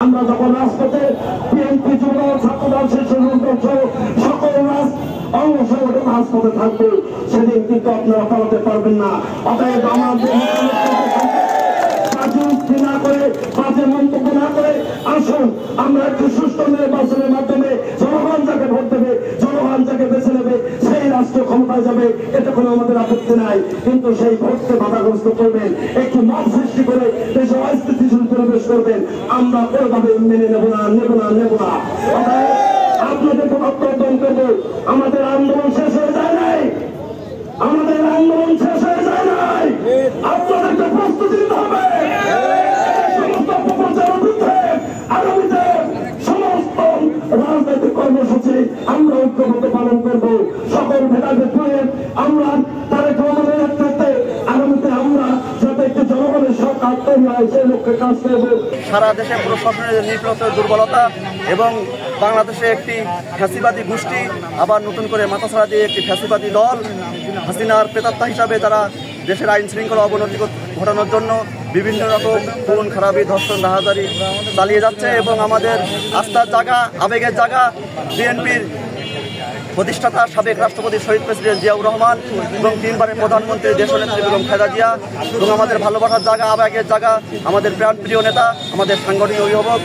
আমরা যখন রাজপথে বিএনপি যুবদল ছাত্রদল স্বেচ্ছাসেবক সহ সকল অংশগ্রহণ রাজপথে থাকবে, সেদিন কিন্তু আপনারা পালাতে পারবেন না। অতএব আমাদের না করে বাজে মন্তব্য না করে আসুন আমরা একটু সুষ্ঠু নির্বাচনের মাধ্যমে জনগণ যাকে ভোট দেবে, জনগণ যাকে বেছে নেবে, সেই রাষ্ট্র ক্ষমতায় যাবে, এটা কোনো আমাদের আপত্তি নাই। কিন্তু সেই ভোটকে বাধাগ্রস্ত করবেন, একটু মত সৃষ্টি করে দেশে অস্থিতিশীল পরিবেশ করবেন, আমরা কোনোভাবে মেনে নেব না, নেব না, নেব না। আপনাদের প্রত্যাখ্যান করবো। আমাদের আন্দোলন শেষ হয়ে যায় নাই, আমাদের আন্দোলন শেষ হয়ে যায় নাই, আপনাদেরকে প্রস্তুতি নিতে হবে। আগামীতে সমস্ত রাজনৈতিক কর্মসূচি আমরা ঐক্যবদ্ধ পালন করবো। সকল ভেদাভেদ করে আমরা তারেক রহমানের নেতৃত্বে আগামীতে আমরা যাতে একটি জনগণের সরকার তৈরি হয় সেই লক্ষ্যে কাজ করবো। সারা দেশে প্রশাসনের নির্লজ্জ দুর্বলতা এবং বাংলাদেশে একটি ফ্যাসিবাদী গোষ্ঠী আবার নতুন করে মাথাছাড়া দিয়ে একটি ফ্যাসিবাদী দল হাসিনার প্রেতাত্মা হিসাবে তারা দেশের আইন শৃঙ্খলা অবনতি ঘটানোর জন্য বিভিন্ন রকম খুন খারাপি, ধর্ষণ, রাহাজারি চালিয়ে যাচ্ছে এবং আমাদের আস্থার জায়গা, আবেগের জায়গা বিএনপির প্রতিষ্ঠাতা সাবেক রাষ্ট্রপতি শহীদ প্রেসিডেন্ট জিয়াউর রহমান এবং 3 বারের প্রধানমন্ত্রী দেশনেত্রী বেগম খালেদা জিয়া এবং আমাদের ভালোবাসার জায়গা, আবেগের জায়গা আমাদের প্রাণপ্রিয় নেতা, আমাদের সাংগঠনিক অভিভাবক,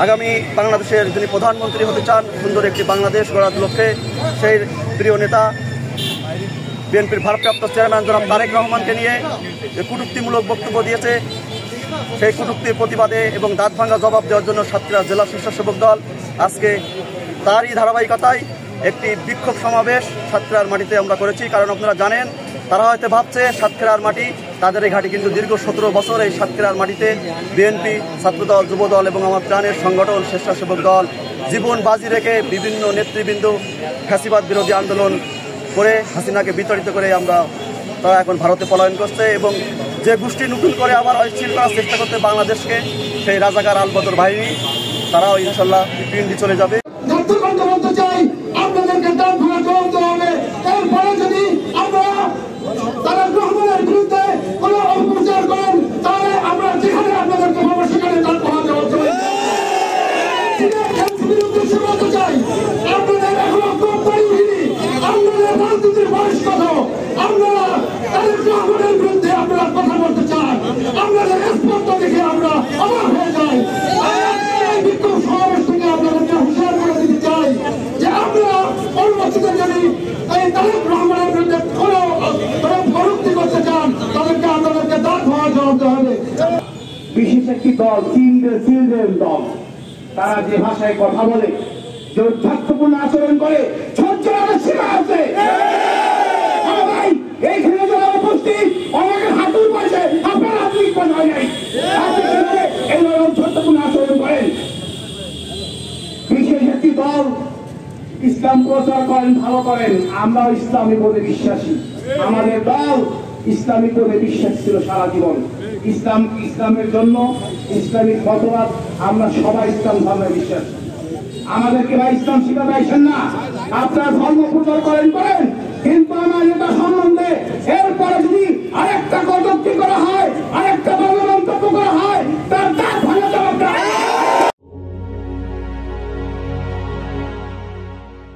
আগামী বাংলাদেশের যিনি প্রধানমন্ত্রী হতে চান, সুন্দর একটি বাংলাদেশ গড়ার লক্ষ্যে সেই প্রিয় নেতা বিএনপির ভারপ্রাপ্ত চেয়ারম্যান জনাব তারেক রহমানকে নিয়ে যে কটূক্তিমূলক বক্তব্য দিয়েছে, সেই কটূক্তির প্রতিবাদে এবং দাঁত ভাঙা জবাব দেওয়ার জন্য সাতক্ষীরা জেলা স্বেচ্ছাসেবক দল আজকে তারই ধারাবাহিকতায় একটি বিক্ষোভ সমাবেশ সাতক্ষীরার মাটিতে আমরা করেছি। কারণ আপনারা জানেন, তারা হয়তো ভাবছে সাতক্ষীরার মাটি তাদের এই ঘাটি, কিন্তু দীর্ঘ 17 বছর এই সাতক্ষীরার মাটিতে বিএনপি, ছাত্রদল, যুবদল এবং আমার প্রাণের সংগঠন স্বেচ্ছাসেবক দল জীবন বাজি রেখে বিভিন্ন নেতৃবৃন্দ ফ্যাসিবাদ বিরোধী আন্দোলন করে হাসিনাকে বিতাড়িত করে তারা এখন ভারতে পলায়ন করছে এবং যে গোষ্ঠী নতুন করে আবার অস্থির করার চেষ্টা করতে বাংলাদেশকে, সেই রাজাকার আলবদর বাহিনী, তারাও ইনশাল্লাহ পিন্ডি চলে যাবে। বিশেষ একটি দল, চিলড্রেন দল, তারা যে ভাষায় কথা বলে, যে উদ্ধত্তপূর্ণ আচরণ করে, সীমা আছে। এইখানে যারা উপস্থিত অনেকের হাঁটুর পাশে আপনার আত্মিক কথা নাই, এইভাবে উদ্ধত্তপূর্ণ আচরণ করেন। বিশেষ একটি দল ইসলাম প্রচার করেন, ভালো করেন। আমরাও ইসলামী বলে বিশ্বাসী, আমাদের দল ইসলামী বলে বিশ্বাস ছিল সারা জীবন। ইসলামের জন্য ইসলামিক মতবাদ, আমরা সবাই ইসলাম ধর্মে বিশ্বাস। আমাদেরকে ভাই ইসলাম শিখাতে আসেন না, আপনারা ধর্ম প্রচার করেন,